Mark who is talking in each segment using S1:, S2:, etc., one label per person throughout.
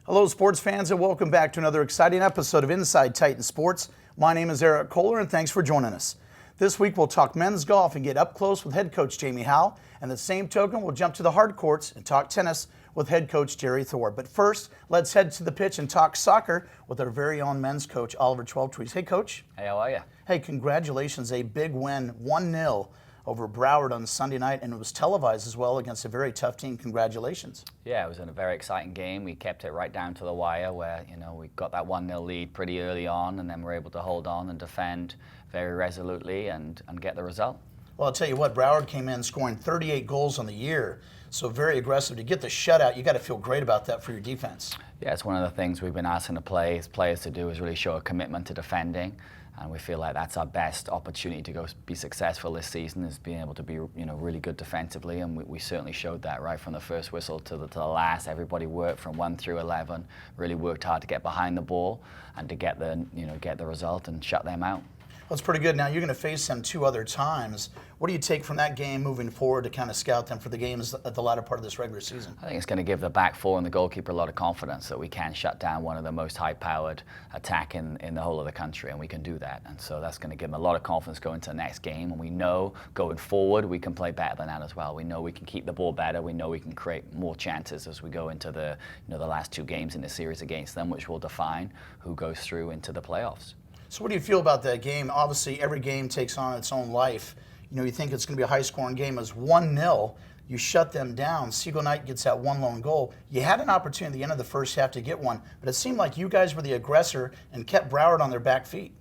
S1: Hello, sports fans, and welcome back to another exciting episode of Inside Titan Sports. My name is Erik Kohler, and thanks for joining us. This week, we'll talk men's golf and get up close with head coach Jaime Howell, and the same token, we'll jump to the hard courts and talk tennis with head coach Thor. But first, let's head to the pitch and talk soccer with our very own men's coach, Oliver Twelvetrees. Hey, Coach.
S2: Hey, how are you?
S1: Hey, congratulations. A big win, 1-0 over Broward on Sunday night, and it was televised as well against a very tough team. Congratulations.
S2: Yeah, it was a very exciting game. We kept it right down to the wire where, we got that 1-0 lead pretty early on, and then we're able to hold on and defend very resolutely and get the result.
S1: Well, I'll tell you what, Broward came in scoring 38 goals on the year, so very aggressive. To get the shutout, you got to feel great about that for your defense.
S2: Yeah, it's one of the things we've been asking the players to do is really show a commitment to defending. And we feel like that's our best opportunity to go be successful this season, is being able to be really good defensively, and we certainly showed that right from the first whistle to the last. Everybody worked from 1 through 11, really worked hard to get behind the ball and to get the result and shut them out.
S1: Well, it's pretty good. Now you're going to face them 2 other times. What do you take from that game moving forward to kind of scout them for the games at the latter part of this regular season?
S2: I think it's going to give the back four and the goalkeeper a lot of confidence that we can shut down one of the most high-powered attack in the whole of the country, and we can do that. And so that's going to give them a lot of confidence going into the next game. And we know going forward we can play better than that as well. We know we can keep the ball better. We know we can create more chances as we go into the last 2 games in the series against them, which will define who goes through into the playoffs.
S1: So what do you feel about that game? Obviously, every game takes on its own life. You think it's going to be a high-scoring game. It's 1-0. You shut them down. Siegel Knight gets that 1 lone goal. You had an opportunity at the end of the first half to get one, but it seemed like you guys were the aggressor and kept Broward on their back feet.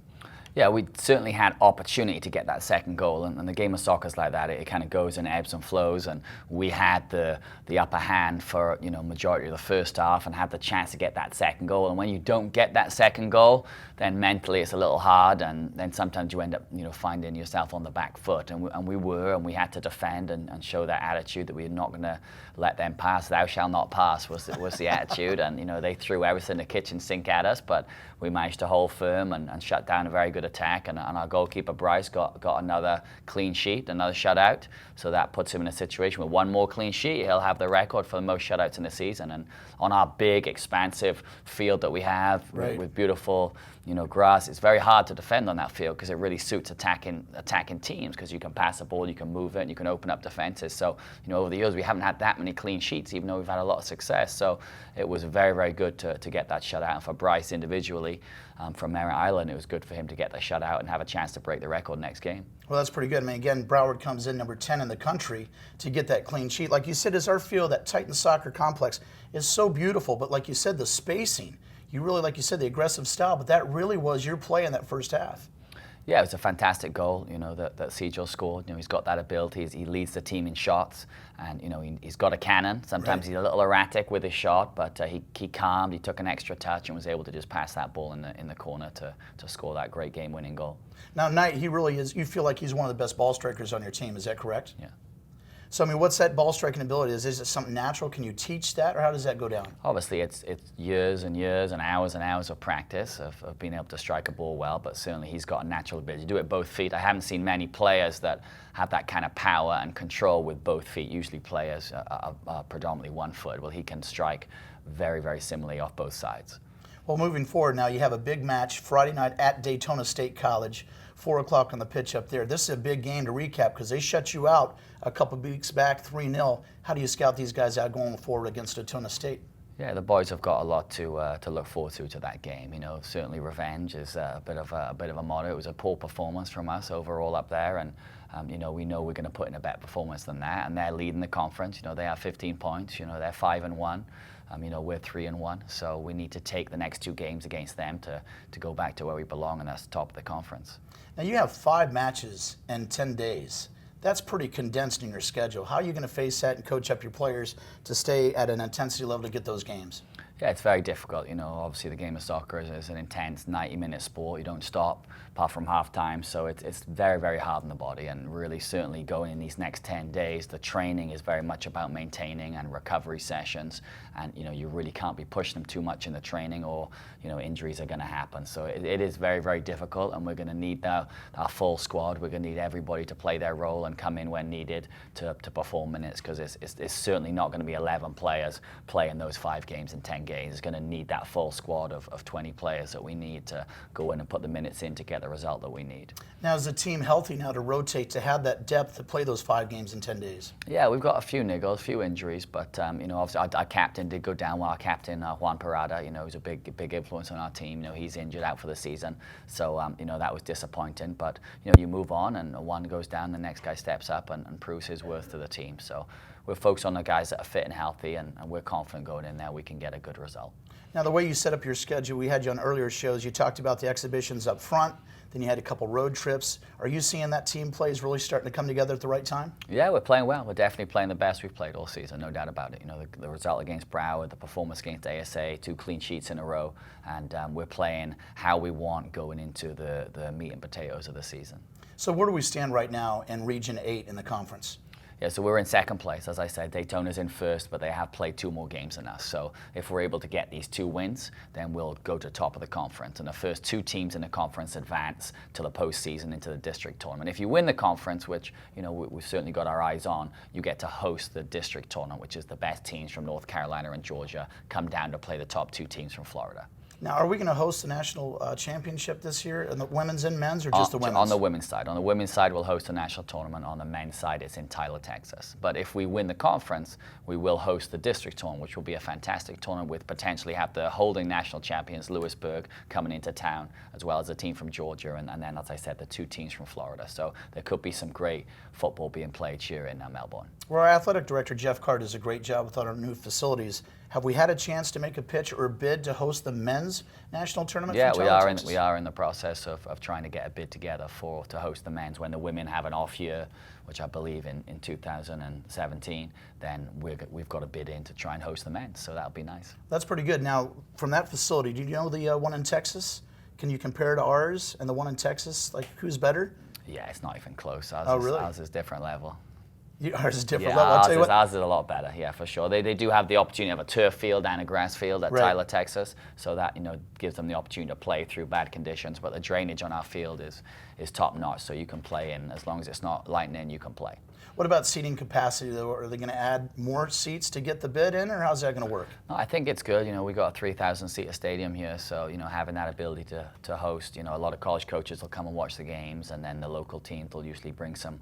S2: Yeah, we certainly had opportunity to get that second goal, and the game of soccer is like that. It kind of goes in ebbs and flows, and we had the upper hand for majority of the first half and had the chance to get that second goal. And when you don't get that second goal, then mentally it's a little hard, and then sometimes you end up finding yourself on the back foot. And we had to defend and show that attitude that we're not going to let them pass. Thou shalt not pass was the attitude, and they threw everything the kitchen sink at us, but we managed to hold firm and shut down a very good attack, and our goalkeeper Bryce got another clean sheet, another shutout, so that puts him in a situation with 1 more clean sheet. He'll have the record for the most shutouts in the season, and on our big expansive field that we have, right, with beautiful grass, it's very hard to defend on that field because it really suits attacking teams, because you can pass the ball, you can move it, and you can open up defenses. So over the years we haven't had that many clean sheets, even though we've had a lot of success. So it was very, very good to get that shutout, and for Bryce individually from Merritt Island, it was good for him to get the shutout and have a chance to break the record next game.
S1: Well, that's pretty good. I mean, again, Broward comes in number 10 in the country to get that clean sheet. Like you said, is our field, that Titan Soccer Complex, is so beautiful, but like you said, the spacing, you really, like you said, the aggressive style, but that really was your play in that first half.
S2: Yeah, it was a fantastic goal, that Siegel scored. He's got that ability. He leads the team in shots, and he's got a cannon. Sometimes
S1: right.
S2: He's a little erratic with his shot, but he calmed. He took an extra touch and was able to just pass that ball in the corner to score that great game-winning goal.
S1: Now, Knight, he really is. You feel like he's one of the best ball strikers on your team. Is that correct?
S2: Yeah.
S1: So, I mean, what's that ball striking ability? Is it something natural? Can you teach that, or how does that go down?
S2: Obviously, it's years and years and hours of practice of being able to strike a ball well, but certainly he's got a natural ability to do it both feet. I haven't seen many players that have that kind of power and control with both feet. Usually players are predominantly 1 foot. Well, he can strike very, very similarly off both sides.
S1: Well, moving forward now, you have a big match Friday night at Daytona State College, 4 o'clock on the pitch up there. This is a big game to recap because they shut you out a couple of weeks back, 3-0. How do you scout these guys out going forward against Daytona State?
S2: Yeah, the boys have got a lot to look forward to that game. Certainly revenge is a bit of a motto. It was a poor performance from us overall up there, and we know we're going to put in a better performance than that. And they're leading the conference. They have 15 points. They're 5-1. We're 3-1. So we need to take the next 2 games against them to go back to where we belong, and that's top of the conference.
S1: Now you have 5 matches in 10 days. That's pretty condensed in your schedule. How are you going to face that and coach up your players to stay at an intensity level to get those games?
S2: Yeah, it's very difficult. Obviously the game of soccer is an intense 90-minute sport. You don't stop apart from halftime, so it's very, very hard on the body. And really, certainly going in these next 10 days, the training is very much about maintaining and recovery sessions. And you really can't be pushing them too much in the training, or injuries are going to happen. So it is very, very difficult, and we're going to need our full squad. We're going to need everybody to play their role and come in when needed to perform minutes, because it's certainly not going to be 11 players playing those 5 games in 10 games. It's going to need that full squad of 20 players that we need to go in and put the minutes in to get the result that we need.
S1: Now, is the team healthy now to rotate, to have that depth to play those 5 games in 10 days?
S2: Yeah, we've got a few niggles, a few injuries, but obviously our captain did go down. Well, our captain Juan Parada, who's a big influence on our team. He's injured out for the season, so that was disappointing. But you move on, and one goes down, the next guy steps up and proves his worth to the team. So we're focused on the guys that are fit and healthy, and we're confident going in there we can get a good result.
S1: Now, the way you set up your schedule, we had you on earlier shows, you talked about the exhibitions up front, then you had a couple road trips. Are you seeing that team play is really starting to come together at the right time?
S2: Yeah, we're playing well. We're definitely playing the best we've played all season, no doubt about it. The result against Broward, the performance against ASA, 2 clean sheets in a row, and we're playing how we want going into the meat and potatoes of the season.
S1: So where do we stand right now in Region 8 in the conference?
S2: Yeah, so we're in second place. As I said, Daytona's in first, but they have played 2 more games than us. So if we're able to get these 2 wins, then we'll go to the top of the conference. And the first 2 teams in the conference advance to the postseason into the district tournament. If you win the conference, which we've certainly got our eyes on, you get to host the district tournament, which is the best teams from North Carolina and Georgia come down to play the top 2 teams from Florida.
S1: Now, are we going to host the national championship this year in the women's and men's, or just the women's?
S2: On the women's side. On the women's side, we'll host a national tournament. On the men's side, it's in Tyler, Texas. But if we win the conference, we will host the district tournament, which will be a fantastic tournament with potentially have the holding national champions, Lewisburg, coming into town, as well as a team from Georgia, and then, as I said, the 2 teams from Florida. So there could be some great football being played here in Melbourne.
S1: Well, our athletic director, Jeff Carr, does a great job with our new facilities. Have we had a chance to make a pitch or a bid to host the men's national tournament?
S2: Yeah,
S1: from
S2: we
S1: Tyler,
S2: are
S1: Texas?
S2: we are in the process of trying to get a bid together to host the men's. When the women have an off year, which I believe in 2017, then we've got a bid in to try and host the men's. So that'll be nice.
S1: That's pretty good. Now, from that facility, do you know the one in Texas? Can you compare to ours and the one in Texas? Like, who's better?
S2: Yeah, it's not even close.
S1: Really?
S2: Ours is different level.
S1: Ours is different
S2: Yeah,
S1: level. I'll tell you what.
S2: ours is a lot better, yeah, for sure. They do have the opportunity of a turf field and a grass field at
S1: Right.
S2: Tyler, Texas, so that gives them the opportunity to play through bad conditions. But the drainage on our field is top notch, so you can play in as long as it's not lightning, you can play.
S1: What about seating capacity, though? Are they going to add more seats to get the bid in, or how's that going to work?
S2: No, I think it's good. We got a 3,000-seater stadium here, so having that ability to host. A lot of college coaches will come and watch the games, and then the local teams will usually bring some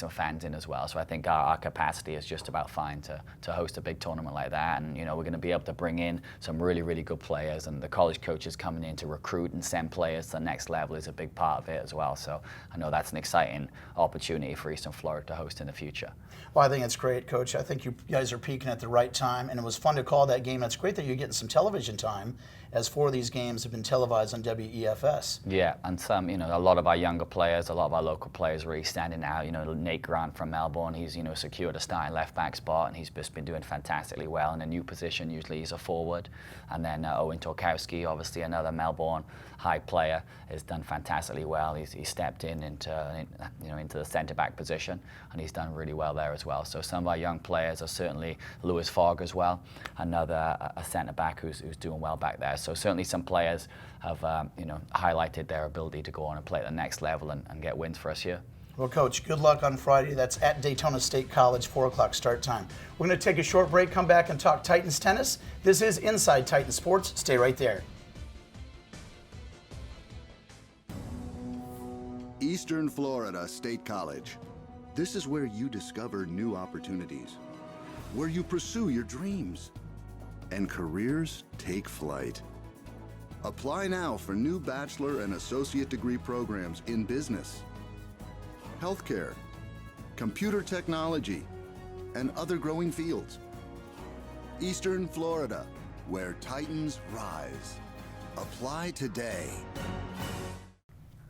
S2: fans in as well. So I think our capacity is just about fine to host a big tournament like that. And we're going to be able to bring in some really, really good players, and the college coaches coming in to recruit and send players to the next level is a big part of it as well. So I know that's an exciting opportunity for Eastern Florida to host in the future.
S1: Well, I think it's great, Coach. I think you guys are peaking at the right time, and it was fun to call that game. It's great that you're getting some television time, as 4 of these games have been televised on WEFS.
S2: Yeah, and some, a lot of our younger players, a lot of our local players really standing out. Nate Grant from Melbourne, he's, secured a starting left back spot, and he's just been doing fantastically well in a new position. Usually he's a forward. And then Owen Torkowski, obviously another Melbourne high player, has done fantastically well. He stepped into the centre back position, and he's done really well there as well. So some of our young players are certainly Lewis Fogg as well, another a centre back who's doing well back there. So certainly some players have highlighted their ability to go on and play at the next level and get wins for us here.
S1: Well, Coach, good luck on Friday. That's at Daytona State College, 4 o'clock start time. We're going to take a short break, come back and talk Titans tennis. This is Inside Titans Sports. Stay right there.
S3: Eastern Florida State College. This is where you discover new opportunities, where you pursue your dreams, and careers take flight. Apply now for new bachelor and associate degree programs in business, healthcare, computer technology, and other growing fields. Eastern Florida, where Titans rise. Apply today.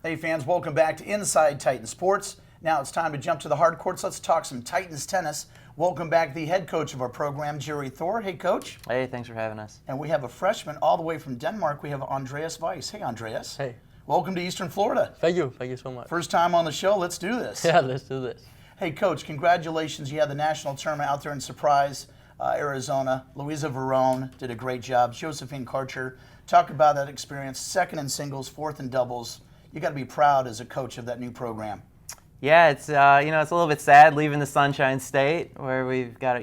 S1: Hey fans, welcome back to Inside Titans Sports. Now it's time to jump to the hard courts. Let's talk some Titans tennis. Welcome back the head coach of our program, Thor. Hey, Coach.
S4: Hey, thanks for having us.
S1: And we have a freshman all the way from Denmark. We have Andreas Wjes. Hey, Andreas.
S5: Hey.
S1: Welcome to Eastern Florida.
S5: Thank you so much.
S1: First time on the show. Let's do this.
S5: Yeah, let's do this.
S1: Hey, Coach, congratulations. You had the national tournament out there in Surprise, Arizona. Louisa Verone did a great job. Josephine Karcher. Talk about that experience. Second in singles, fourth in doubles. You got to be proud as a coach of that new program.
S4: Yeah, it's it's a little bit sad leaving the Sunshine State where we've got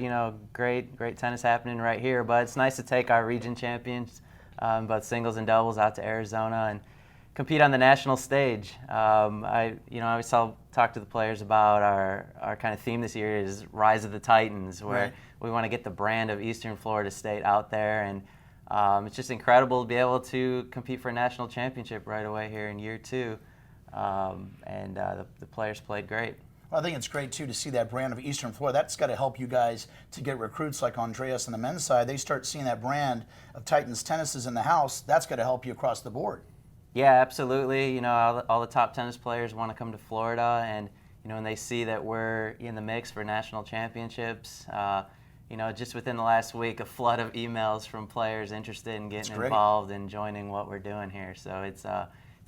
S4: great tennis happening right here. But it's nice to take our region champions, both singles and doubles, out to Arizona and compete on the national stage. I always talk to the players about our kind of theme this year is Rise of the Titans, where we want to get the brand of Eastern Florida State out there, and it's just incredible to be able to compete for a national championship right away here in year 2. The players played great.
S1: Well, I think it's great, too, to see that brand of Eastern Florida. That's got to help you guys to get recruits like Andreas on the men's side. They start seeing that brand of Titans tennis is in the house. That's got to help you across the board.
S4: Yeah, absolutely. All the top tennis players want to come to Florida, and when they see that we're in the mix for national championships, just within the last week, a flood of emails from players interested in getting involved and joining what we're doing here. So it's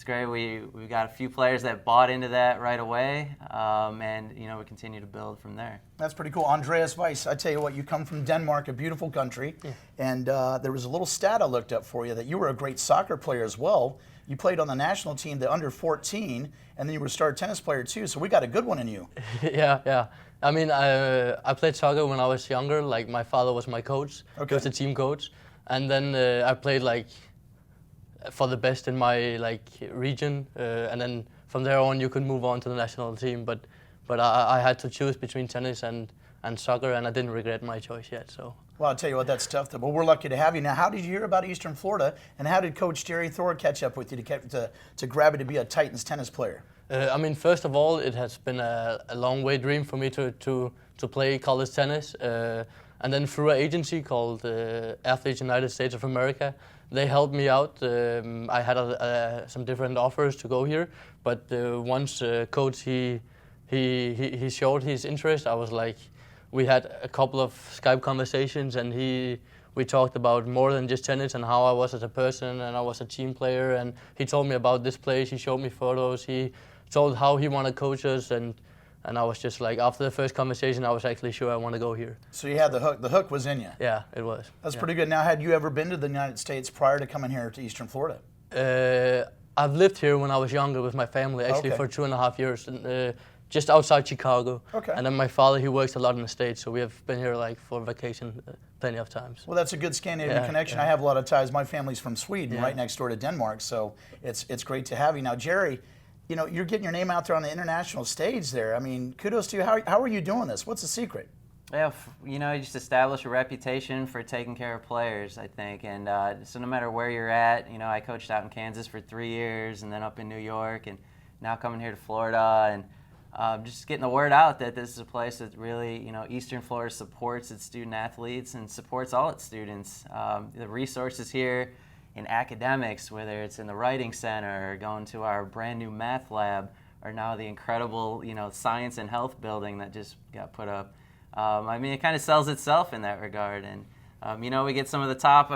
S4: great. We've got a few players that bought into that right away, and we continue to build from there.
S1: That's pretty cool. Andreas Wjes, I tell you what, you come from Denmark, a beautiful country, and there was a little stat I looked up for you that you were a great soccer player as well. You played on the national team, the under 14, and then you were a star tennis player too. So we got a good one in you.
S5: Yeah. I mean, I played soccer when I was younger. Like, my father was my coach.
S1: Okay.
S5: He was the team coach, and then I played for the best in my region, and then from there on you could move on to the national team. But I had to choose between tennis and soccer, and I didn't regret my choice yet. So.
S1: Well, I'll tell you what, that's tough, though. But we're lucky to have you. Now, how did you hear about Eastern Florida, and how did Coach Thor catch up with you to grab you to be a Titans tennis player?
S5: I mean, first of all, it has been a long way dream for me to play college tennis. And then through an agency called Athletes United States of America, they helped me out. I had some different offers to go here, but once Coach he showed his interest, I was like, we had a couple of Skype conversations, and we talked about more than just tennis and how I was as a person, and I was a team player, and he told me about this place, he showed me photos, he told how he wanted coaches, and I was just like, after the first conversation, I was actually sure I want to go here.
S1: So you had the hook. The hook was in you.
S5: Yeah, it was.
S1: That's pretty good. Now, had you ever been to the United States prior to coming here to Eastern Florida?
S5: I've lived here when I was younger with my family, actually, for 2.5 years. And, just outside Chicago.
S1: Okay.
S5: And then my father, he works a lot in the States, so we have been here for vacation plenty of times.
S1: Well, that's a good Scandinavian connection. I have a lot of ties. My family's from Sweden, right next door to Denmark, so it's great to have you. Now, Jerry, you're getting your name out there on the international stage there. I mean, kudos to you. How are you doing this? What's the secret?
S4: Yeah, you just establish a reputation for taking care of players, I think. And so no matter where you're at, I coached out in Kansas for 3 years and then up in New York, and now coming here to Florida, and just getting the word out that this is a place that really, Eastern Florida supports its student athletes and supports all its students. The resources here in academics, whether it's in the Writing Center or going to our brand new math lab, or now the incredible, science and health building that just got put up. I mean, it kind of sells itself in that regard. And, we get some of the top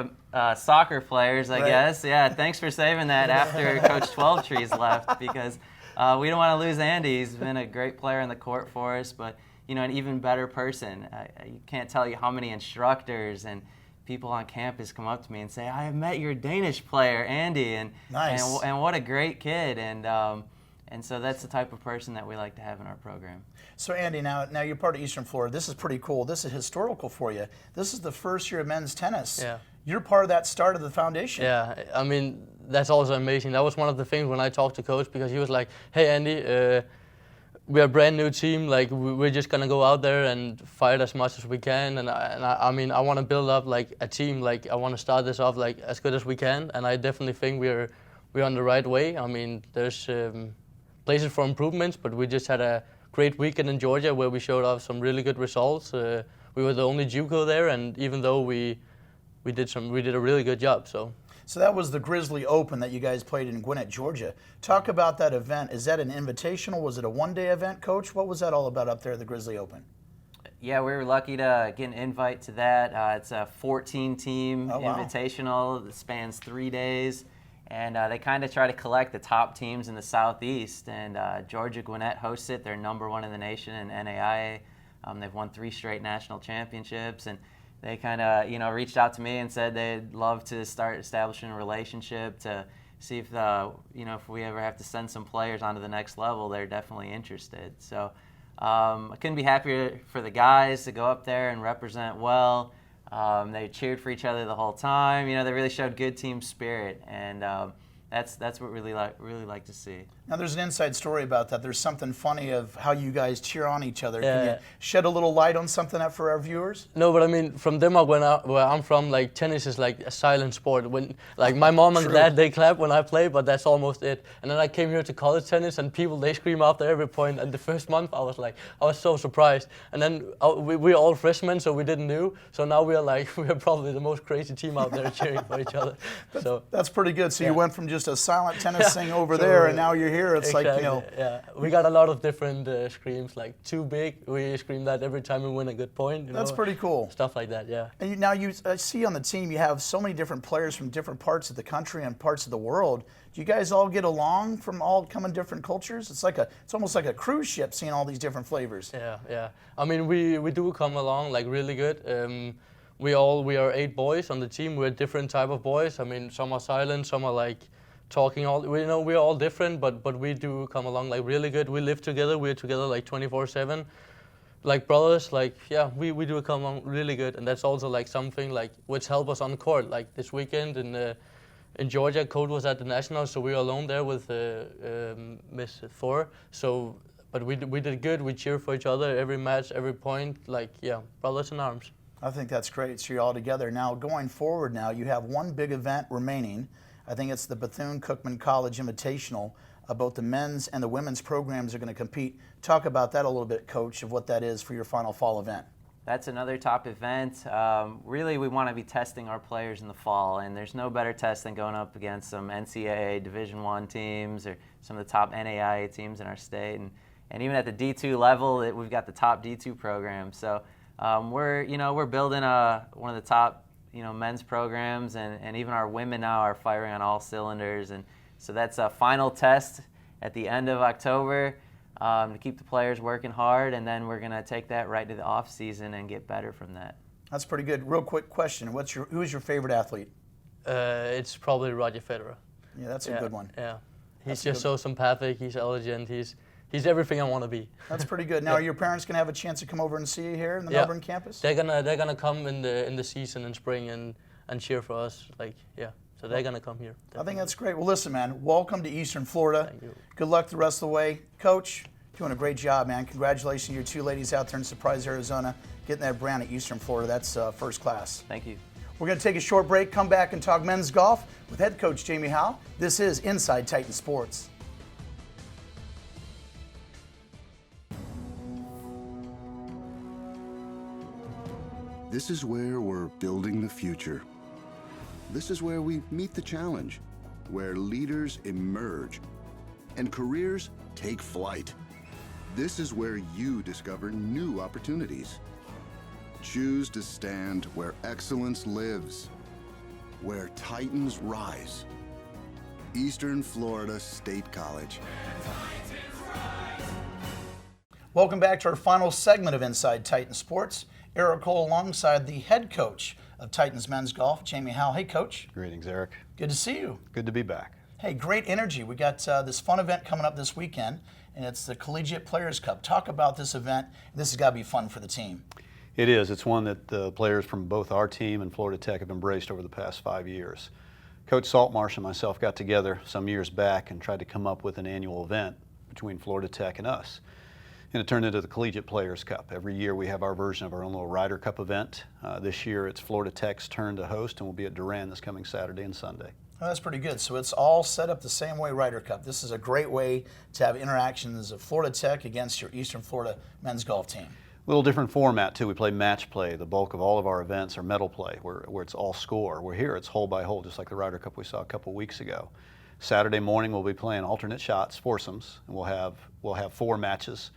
S4: soccer players, I guess. Yeah, thanks for saving that after Coach Twelvetrees left, because we don't want to lose Andy. He's been a great player on the court for us, but an even better person. I can't tell you how many instructors and people on campus come up to me and say, "I have met your Danish player, Andy," and
S1: nice.
S4: and what a great kid. And so that's the type of person that we like to have in our program.
S1: So Andy, now you're part of Eastern Florida. This is pretty cool. This is historical for you. This is the first year of men's tennis.
S5: Yeah.
S1: You're part of that start of the foundation.
S5: Yeah, I mean, that's also amazing. That was one of the things when I talked to Coach, because he was like, "Hey Andy, we're a brand new team. Like, we're just gonna go out there and fight as much as we can. And I mean, I want to build up like a team. Like, I want to start this off like as good as we can. And I definitely think we're on the right way. I mean, there's places for improvements, but we just had a great weekend in Georgia where we showed off some really good results. We were the only JUCO there, and even though we did a really good job.
S1: So that was the Grizzly Open that you guys played in Gwinnett, Georgia. Talk about that event. Is that an invitational? Was it a one-day event, Coach? What was that all about up there at the Grizzly Open?
S4: Yeah, we were lucky to get an invite to that. It's a 14-team invitational that spans 3 days. And they kind of try to collect the top teams in the Southeast. And Georgia Gwinnett hosts it. They're #1 in the nation in NAIA. They've won 3 straight national championships. And they kind of, reached out to me and said they'd love to start establishing a relationship to see if if we ever have to send some players onto the next level, they're definitely interested. So I couldn't be happier for the guys to go up there and represent well. They cheered for each other the whole time. They really showed good team spirit, and that's what really like to see.
S1: Now, there's an inside story about that. There's something funny of how you guys cheer on each other. Can you shed a little light on something that for our viewers?
S5: No, but I mean, from Denmark, where I'm from, like tennis is like a silent sport. When like my mom and dad, they clap when I play, but that's almost it. And then I came here to college tennis, and people they scream after every point. And the first month, I was so surprised. And then we're all freshmen, so we didn't know. So now we're probably the most crazy team out there cheering for each other. So
S1: that's pretty good. So you went from just a silent tennis thing over there, and now you're here. It's
S5: exactly,
S1: like
S5: yeah. We got a lot of different screams, like too big. We scream that every time we win a good point.
S1: That's pretty cool.
S5: Stuff like that, yeah.
S1: And I see on the team you have so many different players from different parts of the country and parts of the world. Do you guys all get along from all coming different cultures? It's almost like a cruise ship seeing all these different flavors.
S5: Yeah. I mean, we do come along like really good. We are 8 boys on the team. We're different type of boys. I mean, some are silent, some are like talking we're all different, but we do come along like really good. We live together. We're together like 24/7, like brothers. Like we do come along really good, and that's also like something like which help us on the court. Like this weekend in Georgia, Coach was at the Nationals, so we were alone there with Miss Thor. So, but we did good. We cheer for each other every match, every point. Like brothers in arms.
S1: I think that's great. So you're all together now. Going forward, now you have one big event remaining. I think it's the Bethune-Cookman College Invitational. Both the men's and the women's programs are going to compete. Talk about that a little bit, Coach, of what that is for your final fall event.
S4: That's another top event. Really, we want to be testing our players in the fall, and there's no better test than going up against some NCAA Division I teams or some of the top NAIA teams in our state. And even at the D2 level, we've got the top D2 programs. So we're building one of the top men's programs, and even our women now are firing on all cylinders. And so that's a final test at the end of October to keep the players working hard, and then we're going to take that right to the off season and get better from that.
S1: That's pretty good. Real quick question: who is your favorite athlete?
S5: It's probably Roger Federer.
S1: Yeah, that's a good one.
S5: Yeah, he's just so sympathetic. He's elegant. He's everything I want to be.
S1: That's pretty good. Now, are your parents gonna have a chance to come over and see you here in the Melbourne campus?
S5: They're gonna come in the season in spring and cheer for us. So they're gonna come here. Definitely.
S1: I think that's great. Well, listen, man. Welcome to Eastern Florida.
S5: Thank you.
S1: Good luck the rest of the way, Coach. Doing a great job, man. Congratulations to your 2 ladies out there in Surprise, Arizona, getting that brand at Eastern Florida. That's first class.
S4: Thank you.
S1: We're going to take a short break, come back and talk men's golf with head coach Jaime Howell. This is Inside Titan Sports.
S3: This is where we're building the future. This is where we meet the challenge, where leaders emerge and careers take flight. This is where you discover new opportunities. Choose to stand where excellence lives, where titans rise. Eastern Florida State College.
S1: Welcome back to our final segment of Inside Titan Sports. Erik Cole alongside the head coach of Titans men's golf, Jaime Howell. Hey, Coach.
S6: Greetings, Erik.
S1: Good to see you.
S6: Good to be back.
S1: Hey, great energy. We got this fun event coming up this weekend, and it's the Collegiate Players Cup. Talk about this event. This has got to be fun for the team.
S6: It is. It's one that the players from both our team and Florida Tech have embraced over the past 5 years. Coach Saltmarsh and myself got together some years back and tried to come up with an annual event between Florida Tech and us. And it turned into the Collegiate Players Cup. Every year we have our version of our own little Ryder Cup event. This year it's Florida Tech's turn to host, and we'll be at Durand this coming Saturday and Sunday.
S1: Oh, that's pretty good. So it's all set up the same way, Ryder Cup. This is a great way to have interactions of Florida Tech against your Eastern Florida men's golf team.
S6: Little different format too. We play match play. The bulk of all of our events are medal play, where it's all score. We're here, it's hole by hole, just like the Ryder Cup we saw a couple weeks ago. Saturday morning we'll be playing alternate shots, foursomes, and we'll have 4 matches.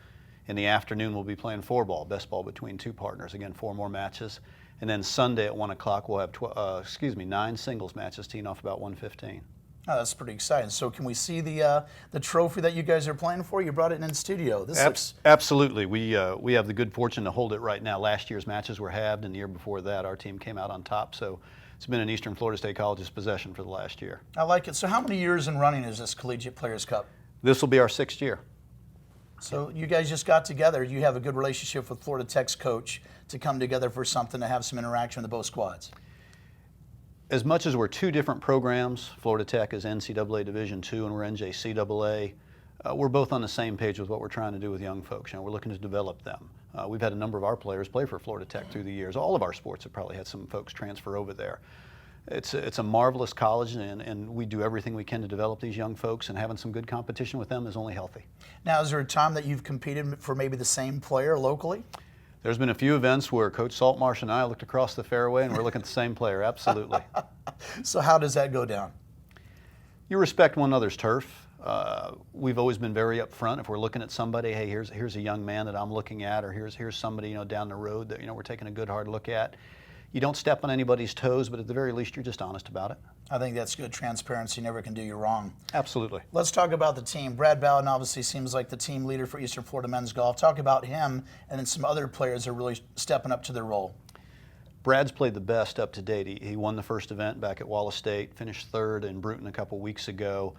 S6: In the afternoon we'll be playing 4-ball, best ball between 2 partners. Again, 4 more matches. And then Sunday at 1 o'clock we'll have 9 singles matches, teeing off about 1:15.
S1: Oh, that's pretty exciting. So can we see the trophy that you guys are playing for? You brought it in studio. This looks...
S6: Absolutely. We have the good fortune to hold it right now. Last year's matches were halved, and the year before that our team came out on top. So it's been in Eastern Florida State College's possession for the last year.
S1: I like it. So how many years in running is this Collegiate Players Cup?
S6: This will be our 6th year.
S1: So you guys just got together. You have a good relationship with Florida Tech's coach to come together for something to have some interaction with both squads.
S6: As much as we're 2 different programs, Florida Tech is NCAA Division II and we're NJCAA, we're both on the same page with what we're trying to do with young folks. We're looking to develop them. We've had a number of our players play for Florida Tech through the years. All of our sports have probably had some folks transfer over there. It's a marvelous college, and we do everything we can to develop these young folks, and having some good competition with them is only healthy.
S1: Now, is there a time that you've competed for maybe the same player locally?
S6: There's been a few events where Coach Saltmarsh and I looked across the fairway and we're looking at the same player, absolutely.
S1: So how does that go down?
S6: You respect one another's turf. We've always been very upfront. If we're looking at somebody, hey, here's a young man that I'm looking at, or here's somebody down the road that we're taking a good hard look at. You don't step on anybody's toes, but at the very least, you're just honest about it.
S1: I think that's good transparency. Never can do you wrong.
S6: Absolutely.
S1: Let's talk about the team. Brad Bowden obviously seems like the team leader for Eastern Florida men's golf. Talk about him and then some other players that are really stepping up to their role.
S6: Brad's played the best up to date. He won the first event back at Wallace State, finished 3rd in Bruton a couple weeks ago.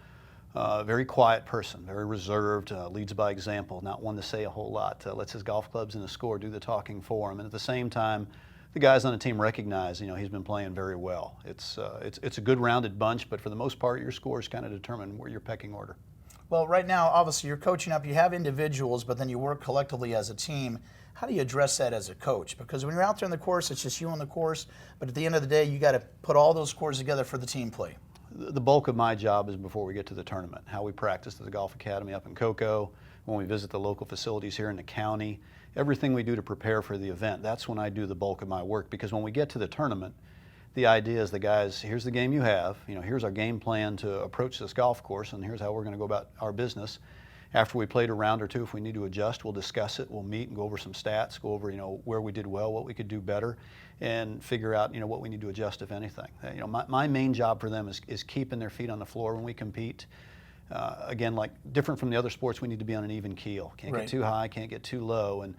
S6: Very quiet person, very reserved, leads by example, not one to say a whole lot, lets his golf clubs and the score do the talking for him. And at the same time, the guys on the team recognize, he's been playing very well. It's a good rounded bunch, but for the most part, your scores kind of determine where your pecking order.
S1: Well, right now, obviously, you're coaching up. You have individuals, but then you work collectively as a team. How do you address that as a coach? Because when you're out there on the course, it's just you on the course. But at the end of the day, you got to put all those scores together for the team play.
S6: The bulk of my job is before we get to the tournament, how we practice at the Golf Academy up in Cocoa, when we visit the local facilities here in the county, everything we do to prepare for the event. That's when I do the bulk of my work, because when we get to the tournament, the idea is the guys, here's the game you have, here's our game plan to approach this golf course, and here's how we're going to go about our business. After we played a round or two, if we need to adjust, we'll discuss it. We'll meet and go over some stats, go over where we did well, what we could do better, and figure out what we need to adjust, if anything. My main job for them is keeping their feet on the floor when we compete. Again, like different from the other sports, we need to be on an even keel. Can't get too high, can't get too low, and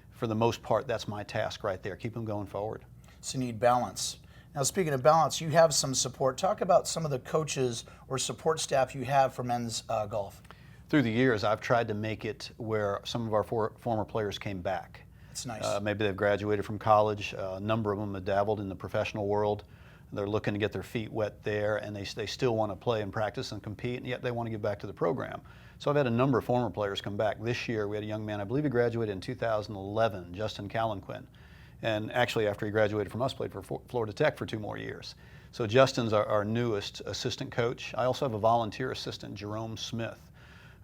S6: for the most part, that's my task right there. Keep them going forward.
S1: So you need balance. Now, speaking of balance, you have some support. Talk about some of the coaches or support staff you have for men's golf.
S6: Through the years, I've tried to make it where some of our former players came back.
S1: That's nice.
S6: Maybe they've graduated from college. A number of them have dabbled in the professional world. They're looking to get their feet wet there, and they still want to play and practice and compete, and yet they want to give back to the program. So I've had a number of former players come back. This year, we had a young man, I believe he graduated in 2011, Justin Callanquin. And actually, after he graduated from us, played for Florida Tech for 2 more years. So Justin's our newest assistant coach. I also have a volunteer assistant, Jerome Smith.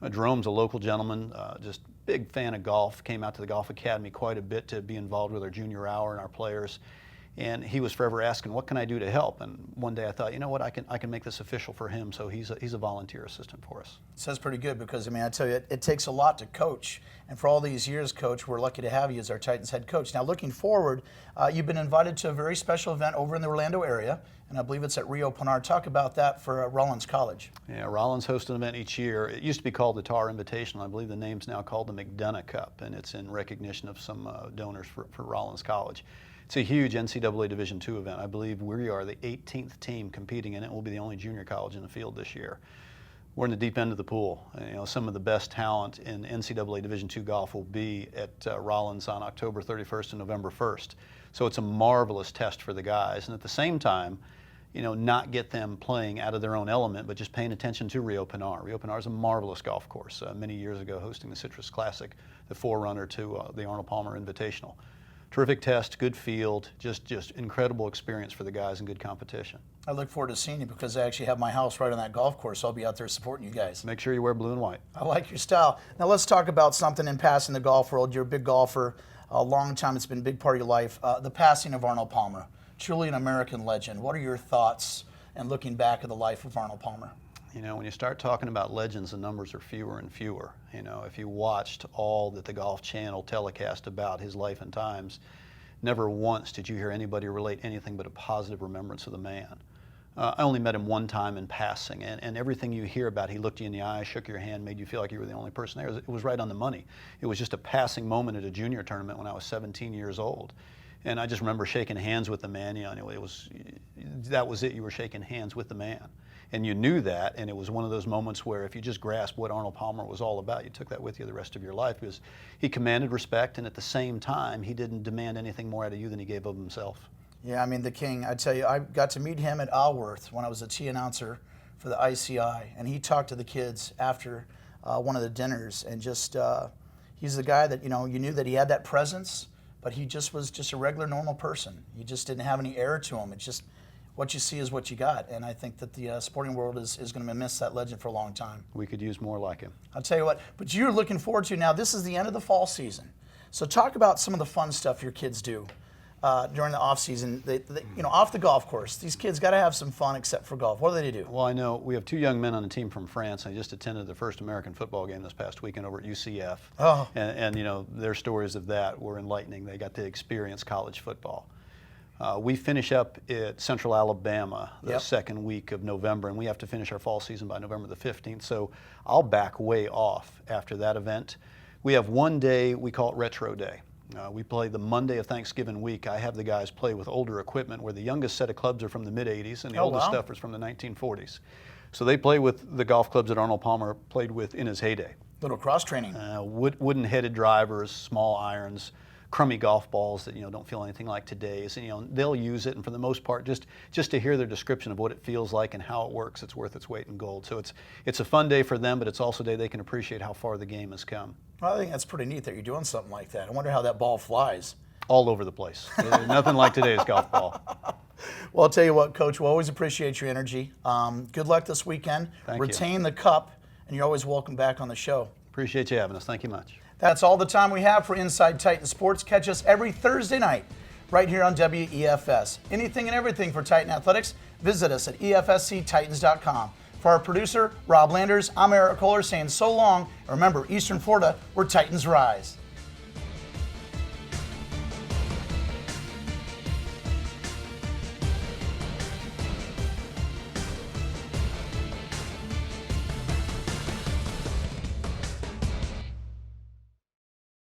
S6: Jerome's a local gentleman, just big fan of golf, came out to the Golf Academy quite a bit to be involved with our junior hour and our players. And he was forever asking, what can I do to help? And one day I thought, you know what, I can make this official for him, so he's a volunteer assistant for us.
S1: So that's pretty good, because, I tell you, it takes a lot to coach. And for all these years, Coach, we're lucky to have you as our Titans head coach. Now, looking forward, you've been invited to a very special event over in the Orlando area, and I believe it's at Rio Pinar. Talk about that for Rollins College.
S6: Yeah, Rollins hosts an event each year. It used to be called the Tar Invitational. I believe the name's now called the McDonough Cup, and it's in recognition of some donors for Rollins College. It's a huge NCAA Division II event. I believe we are the 18th team competing in it. We'll be the only junior college in the field this year. We're in the deep end of the pool. Some of the best talent in NCAA Division II golf will be at Rollins on October 31st and November 1st. So it's a marvelous test for the guys. And at the same time, not get them playing out of their own element, but just paying attention to Rio Pinar. Rio Pinar is a marvelous golf course. Many years ago, hosting the Citrus Classic, the forerunner to the Arnold Palmer Invitational. Terrific test, good field, just incredible experience for the guys and good competition.
S1: I look forward to seeing you, because I actually have my house right on that golf course, so I'll be out there supporting you guys.
S6: Make sure you wear blue and white.
S1: I like your style. Now let's talk about something in passing the golf world. You're a big golfer, a long time. It's been a big part of your life. The passing of Arnold Palmer, truly an American legend. What are your thoughts and looking back at the life of Arnold Palmer?
S6: When you start talking about legends, the numbers are fewer and fewer. If you watched all that the Golf Channel telecast about his life and times, never once did you hear anybody relate anything but a positive remembrance of the man. I only met him one time in passing, and everything you hear about, he looked you in the eye, shook your hand, made you feel like you were the only person there. It was right on the money. It was just a passing moment at a junior tournament when I was 17 years old. And I just remember shaking hands with the man. You know, that was it. You were shaking hands with the man. And you knew that, and it was one of those moments where if you just grasped what Arnold Palmer was all about, you took that with you the rest of your life, because he commanded respect, and at the same time, he didn't demand anything more out of you than he gave of himself.
S1: Yeah, I mean, the king, I tell you, I got to meet him at Alworth when I was a T announcer for the ICI, and he talked to the kids after one of the dinners, and just, he's the guy that, you know, you knew that he had that presence, but he just was just a regular, normal person. He just didn't have any air to him. It's just, what you see is what you got, and I think that the sporting world is going to miss that legend for a long time.
S6: We could use more like him.
S1: I'll tell you what, but you're looking forward to now. This is the end of the fall season, so talk about some of the fun stuff your kids do during the off season. They, you know, off the golf course, these kids got to have some fun except for golf. What do they do?
S6: Well, I know we have 2 young men on the team from France. I just attended the first American football game this past weekend over at UCF.
S1: Oh.
S6: And you know, their stories of that were enlightening. They got to experience college football. We finish up at Central Alabama the second week of November, and we have to finish our fall season by November the 15th. So I'll back way off after that event. We have one day, we call it Retro Day. We play the Monday of Thanksgiving week. I have the guys play with older equipment where the youngest set of clubs are from the mid-'80s and the oldest stuff is from the 1940s. So they play with the golf clubs that Arnold Palmer played with in his heyday.
S1: Little cross training.
S6: Wooden-headed drivers, small irons, crummy golf balls that, you know, don't feel anything like today's, and, you know, they'll use it, and for the most part, just to hear their description of what it feels like and how it works, it's worth its weight in gold. So it's a fun day for them, but it's also a day they can appreciate how far the game has come.
S1: Well, I think that's pretty neat that you're doing something like that. I wonder how that ball flies.
S6: All over the place. Nothing like today's golf ball.
S1: Well, I'll tell you what, Coach, we'll always appreciate your energy. Good luck this weekend.
S6: Thank you.
S1: Retain the cup, and you're always welcome back on the show.
S6: Appreciate you having us. Thank you much.
S1: That's all the time we have for Inside Titan Sports. Catch us every Thursday night right here on WEFS. Anything and everything for Titan Athletics, visit us at EFSCTitans.com. For our producer, Rob Landers, I'm Erik Kohler saying so long. And remember, Eastern Florida, where Titans rise.